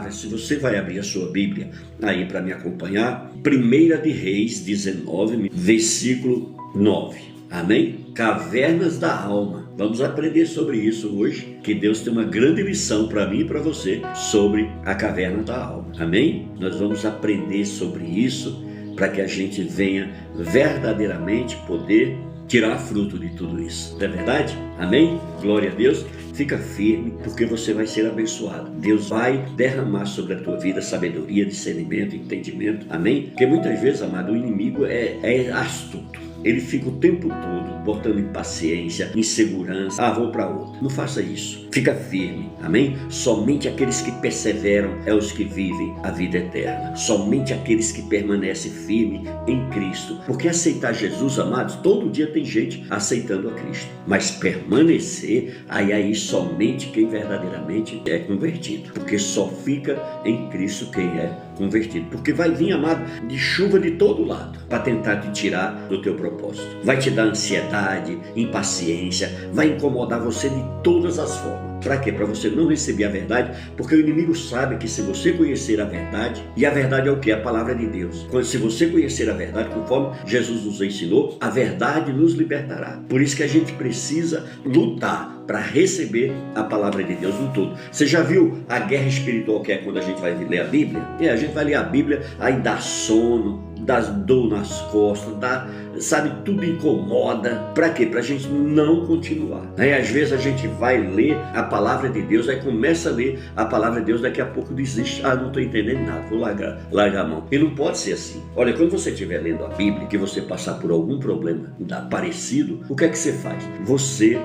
palavra, se você vai abrir a sua Bíblia aí para me acompanhar, 1 de Reis 19, versículo 9. Amém? Cavernas da alma. Vamos aprender sobre isso hoje, que Deus tem uma grande lição para mim e para você sobre a caverna da alma. Amém? Nós vamos aprender sobre isso para que a gente venha verdadeiramente poder tirar fruto de tudo isso. Não é verdade? Amém? Glória a Deus. Fica firme, porque você vai ser abençoado. Deus vai derramar sobre a tua vida sabedoria, discernimento, entendimento. Amém? Porque muitas vezes, amado, o inimigo é astuto. Ele fica o tempo todo botando impaciência, insegurança. Vou para outro. Não faça isso. Fica firme. Amém? Somente aqueles que perseveram é os que vivem a vida eterna. Somente aqueles que permanecem firmes em Cristo. Porque aceitar Jesus, amados, todo dia tem gente aceitando a Cristo. Mas permanecer, aí somente quem verdadeiramente é convertido. Porque só fica em Cristo quem é convertido. Porque vai vir, amado, de chuva de todo lado para tentar te tirar do teu propósito. Vai te dar ansiedade, impaciência, vai incomodar você de todas as formas. Para quê? Para você não receber a verdade, porque o inimigo sabe que se você conhecer a verdade, e a verdade é o que? A palavra de Deus. Se você conhecer a verdade, conforme Jesus nos ensinou, a verdade nos libertará. Por isso que a gente precisa lutar para receber a palavra de Deus no todo. Você já viu a guerra espiritual que é quando a gente vai ler a Bíblia? A gente vai ler a Bíblia, aí dá sono, dá dor nas costas, tudo incomoda. Para quê? Para a gente não continuar. Aí às vezes a gente vai ler a palavra de Deus, aí começa a ler a palavra de Deus, daqui a pouco desiste. Não estou entendendo nada, vou largar a mão. E não pode ser assim. Olha, quando você estiver lendo a Bíblia, que você passar por algum problema parecido, o que é que você faz? Você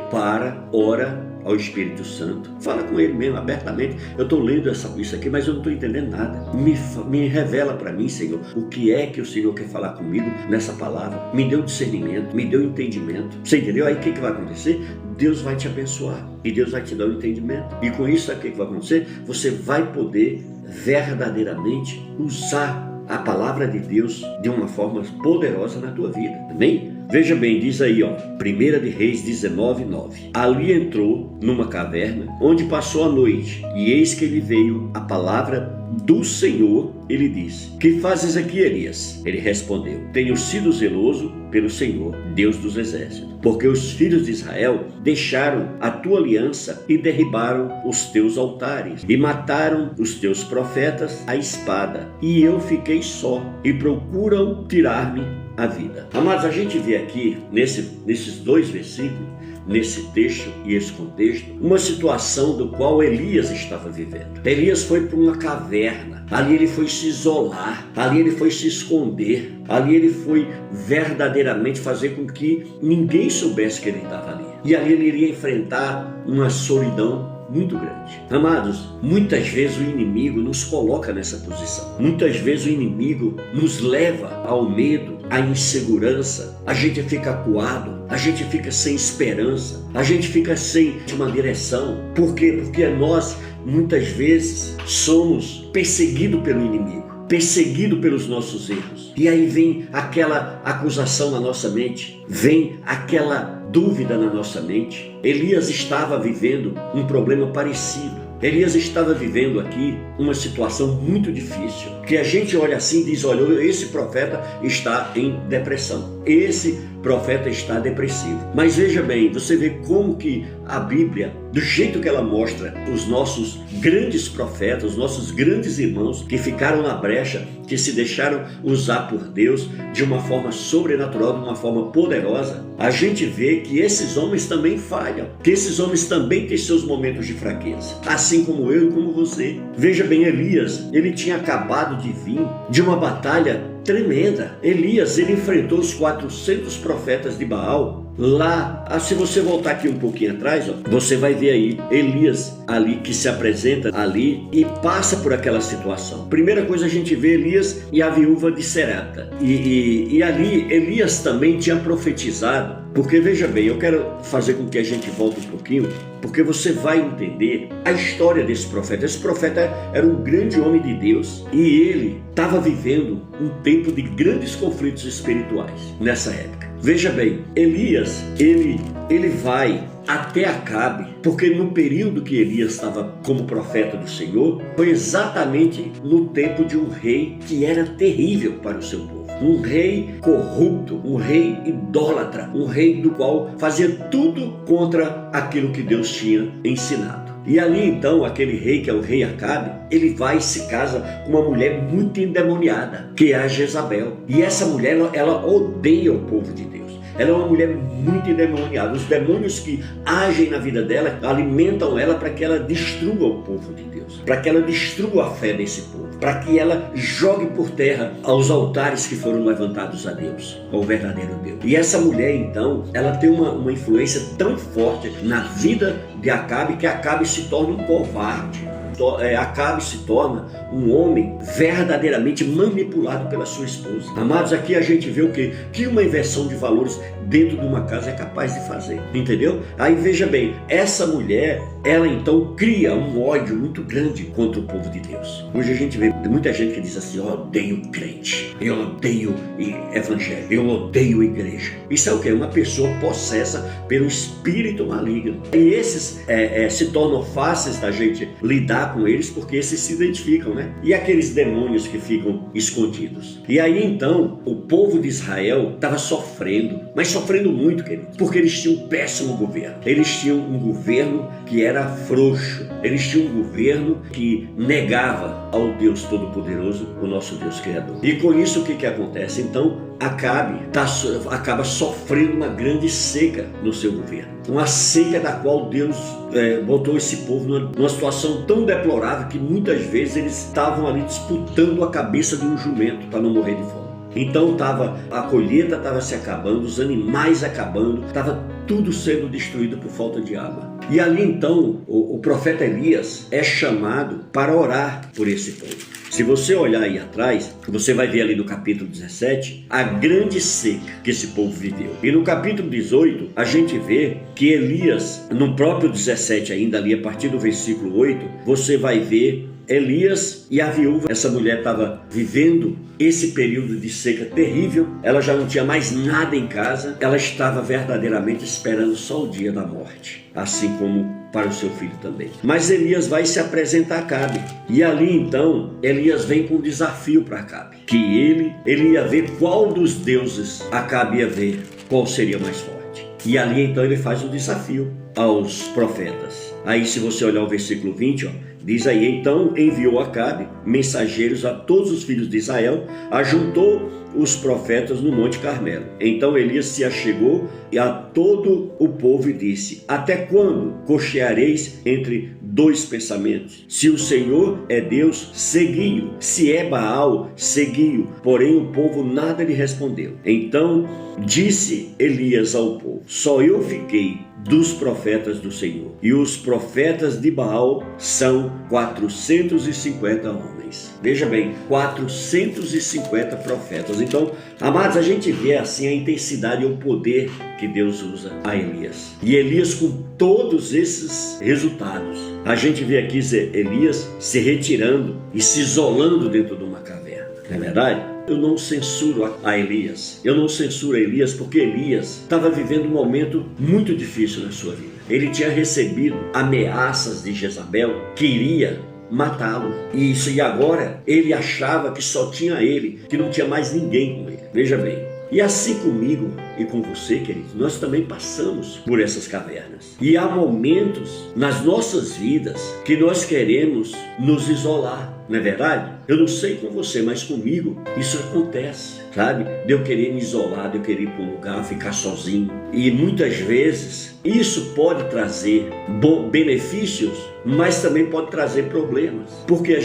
ora ao Espírito Santo, fala com ele mesmo abertamente. Eu estou lendo isso aqui, mas eu não estou entendendo nada. Me revela para mim, Senhor, o que é que o Senhor quer falar comigo nessa palavra. Me deu discernimento, me deu entendimento. Você entendeu? Aí o que vai acontecer? Deus vai te abençoar e Deus vai te dar o entendimento. E com isso, o que vai acontecer? Você vai poder verdadeiramente usar a palavra de Deus de uma forma poderosa na tua vida. Amém? Veja bem, diz aí, 1 de Reis 19, 9. Ali entrou numa caverna, onde passou a noite, e eis que lhe veio a palavra do Senhor. Ele disse: que fazes aqui, Elias? Ele respondeu: tenho sido zeloso pelo Senhor, Deus dos exércitos, porque os filhos de Israel deixaram a tua aliança e derribaram os teus altares e mataram os teus profetas à espada, e eu fiquei só e procuram tirar-me a vida. Amados, a gente vê aqui nesses dois versículos, nesse texto e esse contexto, uma situação do qual Elias estava vivendo. Elias foi para uma caverna, ali ele foi se isolar, ali ele foi se esconder, ali ele foi verdadeiramente fazer com que ninguém soubesse que ele estava ali. E ali ele iria enfrentar uma solidão muito grande. Amados, muitas vezes o inimigo nos coloca nessa posição. Muitas vezes o inimigo nos leva ao medo, à insegurança. A gente fica acuado, a gente fica sem esperança, a gente fica sem uma direção. Por quê? Porque nós, muitas vezes, somos perseguidos pelo inimigo, perseguido pelos nossos erros. E aí vem aquela acusação na nossa mente, vem aquela dúvida na nossa mente. Elias estava vivendo um problema parecido. Elias estava vivendo aqui uma situação muito difícil, que a gente olha assim e diz: olha, esse profeta está em depressão, esse profeta está depressivo. Mas veja bem, você vê como que a Bíblia, do jeito que ela mostra os nossos grandes profetas, os nossos grandes irmãos que ficaram na brecha, que se deixaram usar por Deus de uma forma sobrenatural, de uma forma poderosa, a gente vê que esses homens também falham, que esses homens também têm seus momentos de fraqueza, assim como eu e como você. Veja bem, Elias, ele tinha acabado de vir de uma batalha tremenda. Elias, ele enfrentou os 400 profetas de Baal. Lá, se você voltar aqui um pouquinho atrás, você vai ver aí Elias ali que se apresenta ali e passa por aquela situação. Primeira coisa, a gente vê Elias e a viúva de Serepta. E ali Elias também tinha profetizado. Porque veja bem, eu quero fazer com que a gente volte um pouquinho, porque você vai entender a história desse profeta. Esse profeta era um grande homem de Deus e ele estava vivendo um tempo de grandes conflitos espirituais nessa época. Veja bem, Elias, ele vai até Acabe, porque no período que Elias estava como profeta do Senhor, foi exatamente no tempo de um rei que era terrível para o seu povo. Um rei corrupto, um rei idólatra, um rei do qual fazia tudo contra aquilo que Deus tinha ensinado. E ali então, aquele rei, que é o rei Acabe, ele vai e se casa com uma mulher muito endemoniada, que é a Jezabel. E essa mulher, ela odeia o povo de Deus. Ela é uma mulher muito endemoniada. Os demônios que agem na vida dela alimentam ela para que ela destrua o povo de Deus, para que ela destrua a fé desse povo, para que ela jogue por terra aos altares que foram levantados a Deus, ao verdadeiro Deus. E essa mulher então, ela tem uma influência tão forte na vida de Acabe, que Acabe se torna um covarde. Acabe se torna um homem verdadeiramente manipulado pela sua esposa. Amados, aqui a gente vê o quê? Que uma inversão de valores dentro de uma casa é capaz de fazer, entendeu? Aí veja bem, essa mulher, ela então cria um ódio muito grande contra o povo de Deus. Hoje a gente vê muita gente que diz assim: eu odeio crente, eu odeio evangelho, eu odeio igreja. Isso é o quê? Uma pessoa possessa pelo espírito maligno. E esses se tornam fáceis da gente lidar com eles, porque esses se identificam, né? E aqueles demônios que ficam escondidos. E aí então, o povo de Israel estava sofrendo, mas sofrendo muito, querido, porque eles tinham um péssimo governo. Eles tinham um governo que era frouxo. Eles tinham um governo que negava ao Deus Todo-Poderoso, o nosso Deus Criador. E com isso o que acontece? Então, Acabe acaba sofrendo uma grande seca no seu governo. Uma seca da qual Deus botou esse povo numa situação tão deplorável que muitas vezes eles estavam ali disputando a cabeça de um jumento para não morrer de fome. Então a colheita estava se acabando, os animais acabando, estava tudo sendo destruído por falta de água. E ali então o profeta Elias é chamado para orar por esse povo. Se você olhar aí atrás, você vai ver ali no capítulo 17 a grande seca que esse povo viveu. E no capítulo 18 a gente vê que Elias, no próprio 17 ainda ali a partir do versículo 8, você vai ver Elias e a viúva. Essa mulher estava vivendo esse período de seca terrível, ela já não tinha mais nada em casa, ela estava verdadeiramente esperando só o dia da morte, assim como para o seu filho também. Mas Elias vai se apresentar a Acabe, e ali então Elias vem com um desafio para Acabe, que ele ia ver qual dos deuses Acabe ia ver, qual seria mais forte. E ali então ele faz um desafio aos profetas. Aí se você olhar o versículo 20, diz aí: então enviou Acabe mensageiros a todos os filhos de Israel, ajuntou os profetas no Monte Carmelo. Então Elias se achegou e a todo o povo e disse: até quando cocheareis entre dois pensamentos? Se o Senhor é Deus, segui-o; se é Baal, segui-o. Porém o povo nada lhe respondeu. Então disse Elias ao povo: só eu fiquei dos profetas do Senhor, e os profetas de Baal são 450 homens. Veja bem, 450 profetas. Então, amados, a gente vê assim a intensidade e o poder que Deus usa a Elias. E Elias, com todos esses resultados, a gente vê aqui Elias se retirando e se isolando dentro de uma caverna. Não é verdade? Eu não censuro a Elias. Eu não censuro a Elias porque Elias estava vivendo um momento muito difícil na sua vida. Ele tinha recebido ameaças de Jezabel que iria matá-lo. E agora ele achava que só tinha ele, que não tinha mais ninguém com ele. Veja bem. E assim comigo e com você, querido, nós também passamos por essas cavernas. E há momentos nas nossas vidas que nós queremos nos isolar. Não é verdade? Eu não sei com você, mas comigo isso acontece, sabe? De eu querer me isolar, de eu querer ir para um lugar, ficar sozinho. E muitas vezes isso pode trazer benefícios, mas também pode trazer problemas. Porque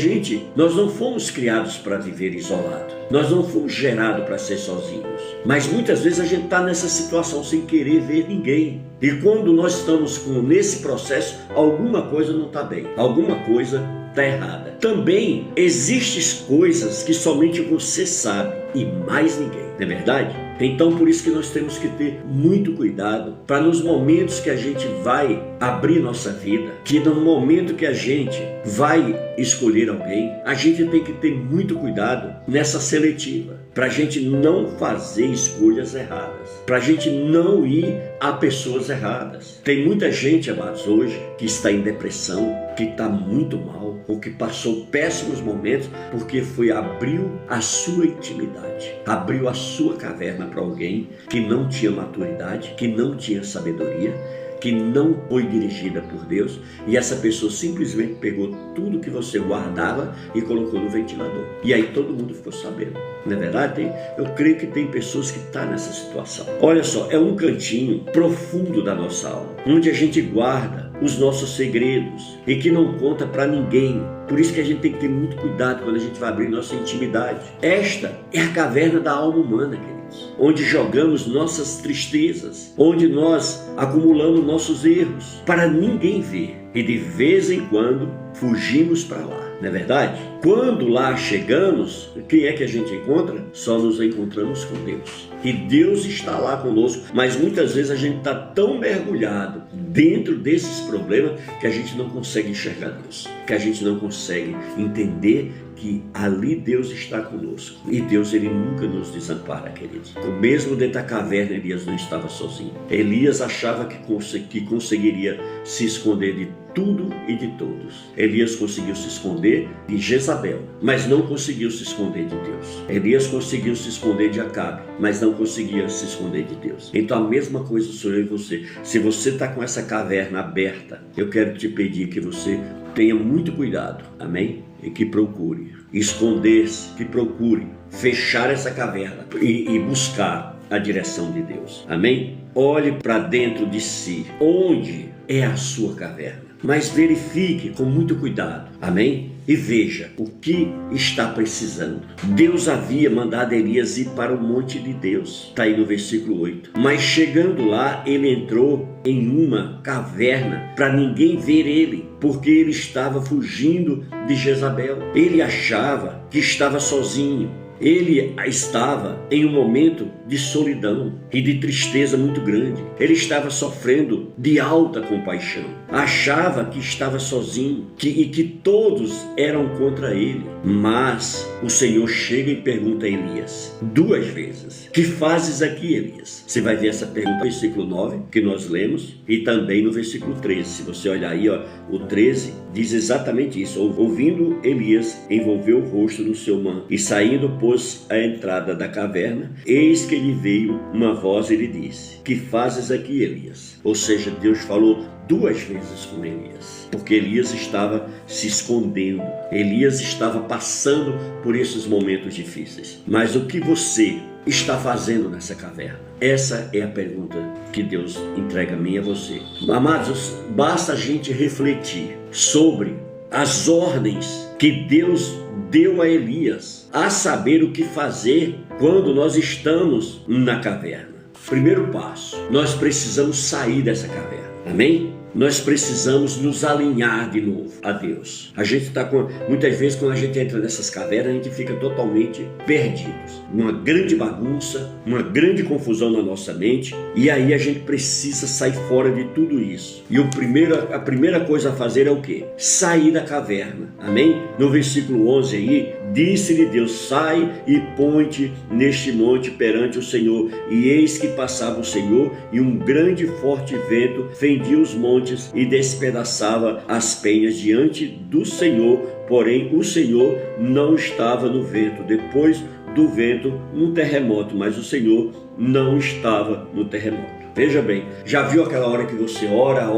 nós não fomos criados para viver isolado. Nós não fomos gerados para ser sozinhos. Mas muitas vezes a gente está nessa situação sem querer ver ninguém. E quando nós estamos nesse processo, alguma coisa não está bem. Alguma coisa está errada. Também existem coisas que somente você sabe e mais ninguém, não é verdade? Então por isso que nós temos que ter muito cuidado para nos momentos que a gente vai abrir nossa vida, que no momento que a gente vai escolher alguém, a gente tem que ter muito cuidado nessa seletiva. para a gente não fazer escolhas erradas, para a gente não ir a pessoas erradas. Tem muita gente, amados, hoje que está em depressão, que está muito mal, ou que passou péssimos momentos porque abriu a sua intimidade, abriu a sua caverna para alguém que não tinha maturidade, que não tinha sabedoria, que não foi dirigida por Deus, e essa pessoa simplesmente pegou tudo que você guardava e colocou no ventilador. E aí todo mundo ficou sabendo. Não é verdade? Eu creio que tem pessoas que estão nessa situação. Olha só, é um cantinho profundo da nossa alma, onde a gente guarda os nossos segredos e que não conta para ninguém. Por isso que a gente tem que ter muito cuidado quando a gente vai abrir nossa intimidade. Esta é a caverna da alma humana, queridos, onde jogamos nossas tristezas, onde nós acumulamos nossos erros para ninguém ver, e de vez em quando fugimos para lá. Não é verdade? Quando lá chegamos, quem é que a gente encontra? Só nos encontramos com Deus. E Deus está lá conosco, mas muitas vezes a gente está tão mergulhado dentro desses problemas que a gente não consegue enxergar Deus, que a gente não consegue entender que ali Deus está conosco. E Deus, Ele nunca nos desampara, queridos. Mesmo dentro da caverna, Elias não estava sozinho. Elias achava que conseguiria se esconder de tudo e de todos. Elias conseguiu se esconder de Jezabel, mas não conseguiu se esconder de Deus. Elias conseguiu se esconder de Acabe, mas não conseguia se esconder de Deus. Então a mesma coisa sou eu e você. Se você está com essa caverna aberta, eu quero te pedir que você tenha muito cuidado, amém? E que procure esconder-se, que procure fechar essa caverna e buscar a direção de Deus, amém? Olhe para dentro de si, onde é a sua caverna, mas verifique com muito cuidado, amém? E veja o que está precisando. Deus havia mandado Elias ir para o monte de Deus, está aí no versículo 8. Mas chegando lá, ele entrou em uma caverna para ninguém ver ele, porque ele estava fugindo de Jezabel. Ele achava que estava sozinho. Ele estava em um momento de solidão e de tristeza muito grande. Ele estava sofrendo de alta compaixão. Achava que estava sozinho e que todos eram contra ele. Mas o Senhor chega e pergunta a Elias 2 vezes: que fazes aqui, Elias? Você vai ver essa pergunta no versículo 9, que nós lemos, e também no versículo 13. Se você olhar aí, o 13 diz exatamente isso. Ouvindo, Elias envolveu o rosto no seu manto e saindo, pôs à entrada da caverna. Eis que lhe veio uma voz e lhe disse: que fazes aqui, Elias? Ou seja, Deus falou 2 vezes com Elias, porque Elias estava se escondendo, Elias estava passando por esses momentos difíceis. Mas o que você está fazendo nessa caverna? Essa é a pergunta que Deus entrega a mim e a você. Amados, basta a gente refletir sobre as ordens que Deus deu a Elias, a saber o que fazer quando nós estamos na caverna. Primeiro passo, nós precisamos sair dessa caverna, amém? Nós precisamos nos alinhar de novo a Deus. A gente está muitas vezes, quando a gente entra nessas cavernas, a gente fica totalmente perdidos. Uma grande bagunça, uma grande confusão na nossa mente. E aí a gente precisa sair fora de tudo isso. E a primeira coisa a fazer é o quê? Sair da caverna. Amém? No versículo 11 aí, disse-lhe Deus: sai e põe-te neste monte perante o Senhor. E eis que passava o Senhor, e um grande e forte vento fendia os montes e despedaçava as penhas diante do Senhor, porém o Senhor não estava no vento. Depois do vento, um terremoto, mas o Senhor não estava no terremoto. Veja bem, já viu aquela hora que você ora,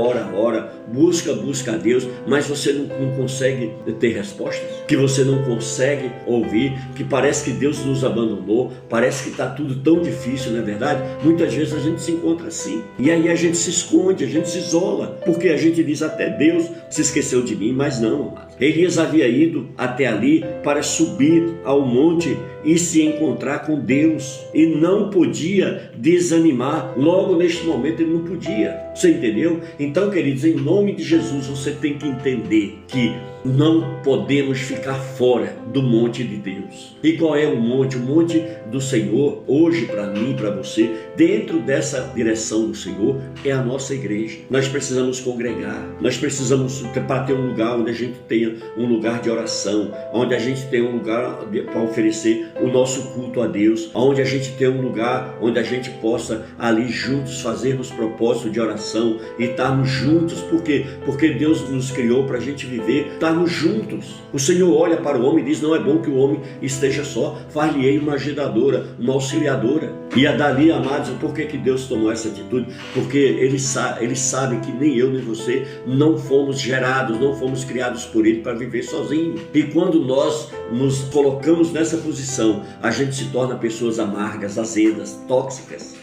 busca a Deus, mas você não consegue ter respostas? Que você não consegue ouvir, que parece que Deus nos abandonou, parece que está tudo tão difícil, não é verdade? Muitas vezes a gente se encontra assim, e aí a gente se esconde, a gente se isola, porque a gente diz até: Deus se esqueceu de mim, mas não, amado. Elias havia ido até ali para subir ao monte e se encontrar com Deus, e não podia desanimar. Logo neste momento ele não podia. Você entendeu? Então, queridos, em nome de Jesus, você tem que entender que não podemos ficar fora do monte de Deus. E qual é o monte? O monte do Senhor, hoje para mim, para você, dentro dessa direção do Senhor, é a nossa igreja. Nós precisamos congregar, nós precisamos para ter um lugar onde a gente tenha um lugar de oração, onde a gente tenha um lugar para oferecer o nosso culto a Deus, onde a gente tenha um lugar onde a gente possa ali juntos fazermos propósito de oração e estarmos juntos. Por quê? Porque Deus nos criou para a gente viver, estarmos juntos. O Senhor olha para o homem e diz: não é bom que o homem esteja só, far-lhe-ei uma ajudadora, uma auxiliadora. E a dali, amados, por que Deus tomou essa atitude? Porque Ele sabe que nem eu nem você não fomos gerados, não fomos criados por Ele para viver sozinho. E quando nós nos colocamos nessa posição, a gente se torna pessoas amargas, azedas, tóxicas.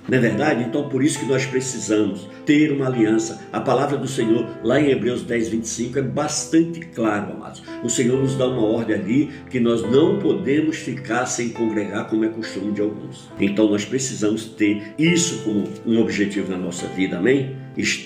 Não é verdade? Então por isso que nós precisamos ter uma aliança. A palavra do Senhor lá em Hebreus 10, 25 é bastante claro, amados. O Senhor nos dá uma ordem ali que nós não podemos ficar sem congregar, como é costume de alguns. Então nós precisamos ter isso como um objetivo na nossa vida, amém?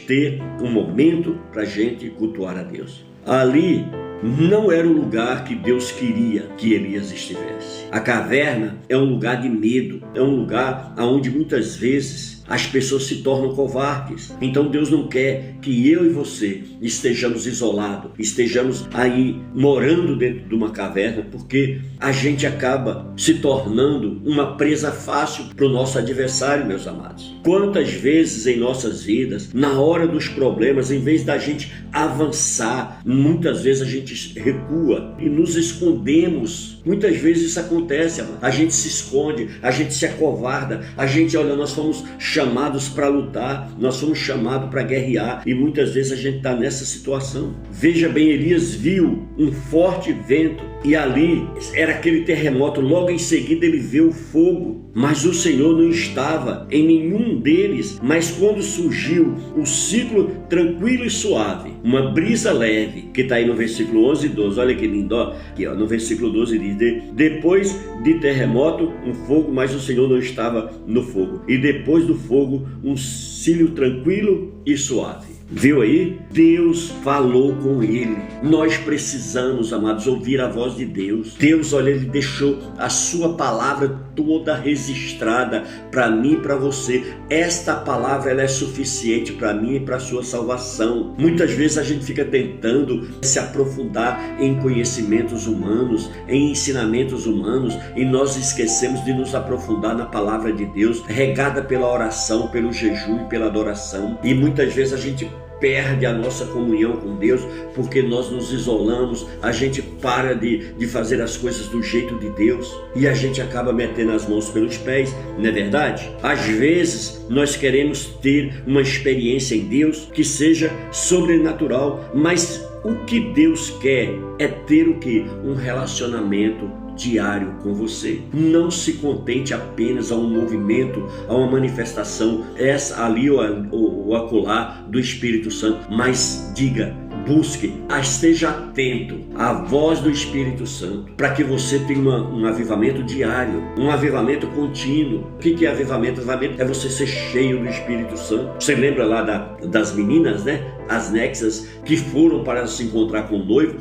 Ter um momento para a gente cultuar a Deus. Ali não era o lugar que Deus queria que Elias estivesse. A caverna é um lugar de medo, é um lugar onde muitas vezes as pessoas se tornam covardes. Então Deus não quer que eu e você estejamos isolados, estejamos aí morando dentro de uma caverna, porque a gente acaba se tornando uma presa fácil para o nosso adversário, meus amados. Quantas vezes em nossas vidas, na hora dos problemas, em vez da gente avançar, muitas vezes a gente recua e nos escondemos. Muitas vezes isso acontece, amado. A gente se esconde, a gente se acovarda, a gente, olha, nós fomos chamados para lutar, nós fomos chamados para guerrear e muitas vezes a gente está nessa situação. Veja bem, Elias viu um forte vento e ali era aquele terremoto, logo em seguida ele vê o fogo, mas o Senhor não estava em nenhum deles. Mas quando surgiu o ciclo tranquilo e suave, uma brisa leve, que está aí no versículo 11 e 12, olha que lindo, ó, aqui, ó, no versículo 12 diz: depois de terremoto, um fogo, mas o Senhor não estava no fogo, e depois do fogo, um cílio tranquilo e suave. Viu aí? Deus falou com ele. Nós precisamos, amados, ouvir a voz de Deus. Deus, olha, Ele deixou a sua palavra toda registrada para mim e para você. Esta palavra, ela é suficiente para mim e para a sua salvação. Muitas vezes a gente fica tentando se aprofundar em conhecimentos humanos, em ensinamentos humanos, e nós esquecemos de nos aprofundar na palavra de Deus, regada pela oração, pelo jejum e pela adoração. E muitas vezes a gente perde a nossa comunhão com Deus porque nós nos isolamos, a gente para de fazer as coisas do jeito de Deus e a gente acaba metendo as mãos pelos pés, não é verdade? Às vezes nós queremos ter uma experiência em Deus que seja sobrenatural, mas o que Deus quer é ter o quê? Um relacionamento diário com você. Não se contente apenas a um movimento, a uma manifestação, essa ali ou acolá do Espírito Santo, mas diga, busque, esteja atento à voz do Espírito Santo, para que você tenha um avivamento diário, um avivamento contínuo. O que é avivamento? Avivamento é você ser cheio do Espírito Santo. Você lembra lá das meninas, né? As nexas que foram para se encontrar com o noivo,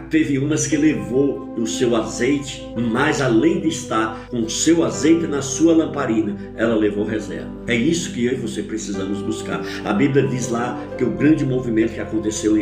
teve umas que levou o seu azeite, mas além de estar com o seu azeite na sua lamparina, ela levou reserva. É isso que eu e você precisamos buscar. A Bíblia diz lá que o grande movimento que aconteceu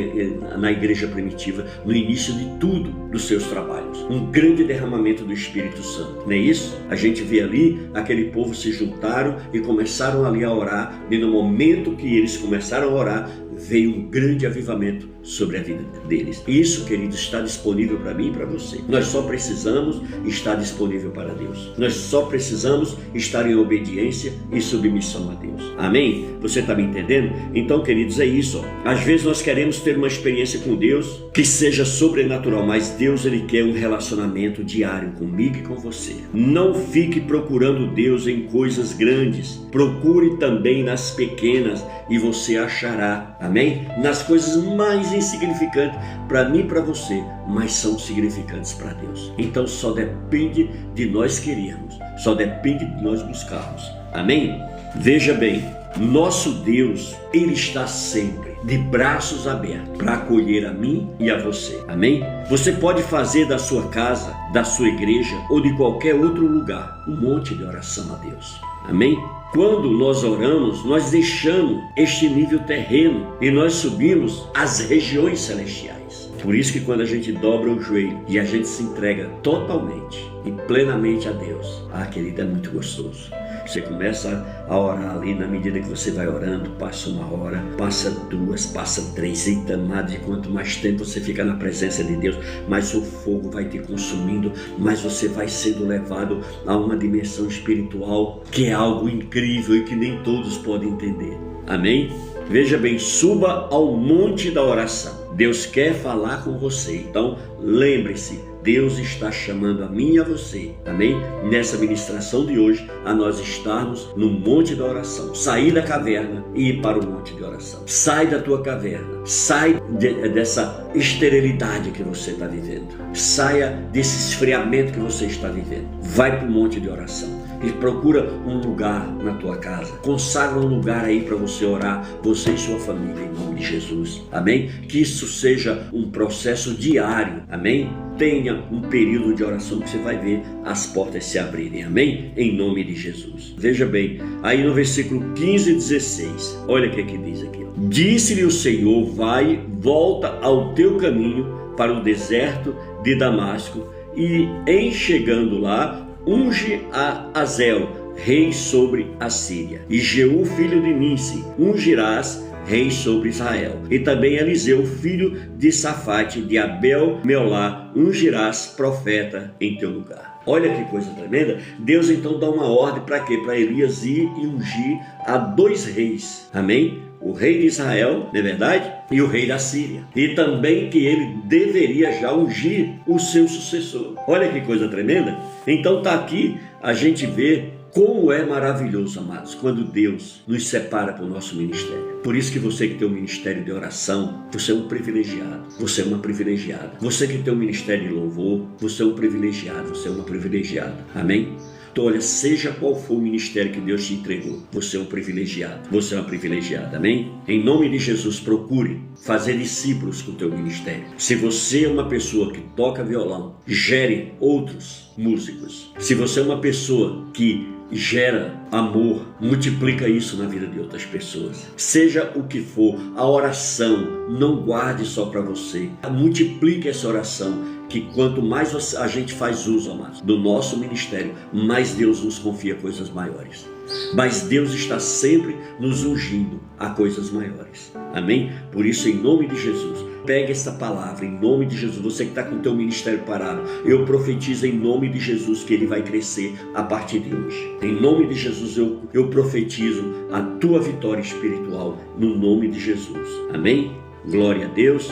na igreja primitiva, no início de tudo dos seus trabalhos, um grande derramamento do Espírito Santo, não é isso? A gente vê ali, aquele povo se juntaram e começaram ali a orar, e no momento que eles começaram a orar, veio um grande avivamento sobre a vida deles. Isso, queridos, está disponível para mim e para você. Nós só precisamos estar disponível para Deus. Nós só precisamos estar em obediência e submissão a Deus. Amém? Você está me entendendo? Então, queridos, é isso. Às vezes nós queremos ter uma experiência com Deus que seja sobrenatural, mas Deus, Ele quer um relacionamento diário comigo e com você. Não fique procurando Deus em coisas grandes. Procure também nas pequenas e você achará. Amém? Nas coisas mais insignificantes, para mim e para você, mas são significantes para Deus. Então só depende de nós querermos, só depende de nós buscarmos. Amém? Veja bem, nosso Deus, Ele está sempre de braços abertos para acolher a mim e a você. Amém? Você pode fazer da sua casa, da sua igreja ou de qualquer outro lugar um monte de oração a Deus. Amém? Quando nós oramos, nós deixamos este nível terreno e nós subimos às regiões celestiais. Por isso que quando a gente dobra o joelho e a gente se entrega totalmente e plenamente a Deus, querido, é muito gostoso. Você começa a orar ali, na medida que você vai orando, passa 1 hora, passa 2, passa 3, e danado, e quanto mais tempo você fica na presença de Deus, mais o fogo vai te consumindo, mais você vai sendo levado a uma dimensão espiritual que é algo incrível e que nem todos podem entender. Amém? Veja bem, suba ao monte da oração. Deus quer falar com você, então lembre-se, Deus está chamando a mim e a você, amém? Nessa ministração de hoje, a nós estarmos no monte da oração. Sair da caverna e ir para o monte de oração. Sai da tua caverna, sai dessa esterilidade que você está vivendo. Saia desse esfriamento que você está vivendo. Vai para o monte de oração. E procura um lugar na tua casa. Consagra um lugar aí para você orar, você e sua família, em nome de Jesus. Amém? Que isso seja um processo diário. Amém? Tenha um período de oração que você vai ver as portas se abrirem. Amém? Em nome de Jesus. Veja bem, aí no versículo 15 e 16, olha o que diz aqui. Disse-lhe o Senhor, vai, volta ao teu caminho para o deserto de Damasco e em chegando lá, unge a Azel, rei sobre a Síria, e Jeú, filho de Ninsi, ungirás rei sobre Israel. E também Eliseu, filho de Safate, de Abel-Meolá, ungirás profeta em teu lugar. Olha que coisa tremenda. Deus então dá uma ordem para quê? Para Elias ir e ungir a 2 reis. Amém? O rei de Israel, não é verdade? E o rei da Síria. E também que ele deveria já ungir o seu sucessor. Olha que coisa tremenda. Então está aqui, a gente vê como é maravilhoso, amados, quando Deus nos separa para o nosso ministério. Por isso que você que tem um ministério de oração, você é um privilegiado, você é uma privilegiada. Você que tem um ministério de louvor, você é um privilegiado, você é uma privilegiada. Amém? Então, olha, seja qual for o ministério que Deus te entregou, você é um privilegiado, você é uma privilegiada, amém? Em nome de Jesus, procure fazer discípulos com o teu ministério. Se você é uma pessoa que toca violão, gere outros músicos. Se você é uma pessoa que gera amor, multiplica isso na vida de outras pessoas. Seja o que for, a oração, não guarde só para você. Multiplique essa oração, que quanto mais a gente faz uso, amados, do nosso ministério, mais Deus nos confia coisas maiores. Mas Deus está sempre nos ungindo a coisas maiores. Amém? Por isso, em nome de Jesus, pegue essa palavra, em nome de Jesus. Você que está com o teu ministério parado, eu profetizo em nome de Jesus que ele vai crescer a partir de hoje. Em nome de Jesus, eu profetizo a tua vitória espiritual, no nome de Jesus. Amém? Glória a Deus.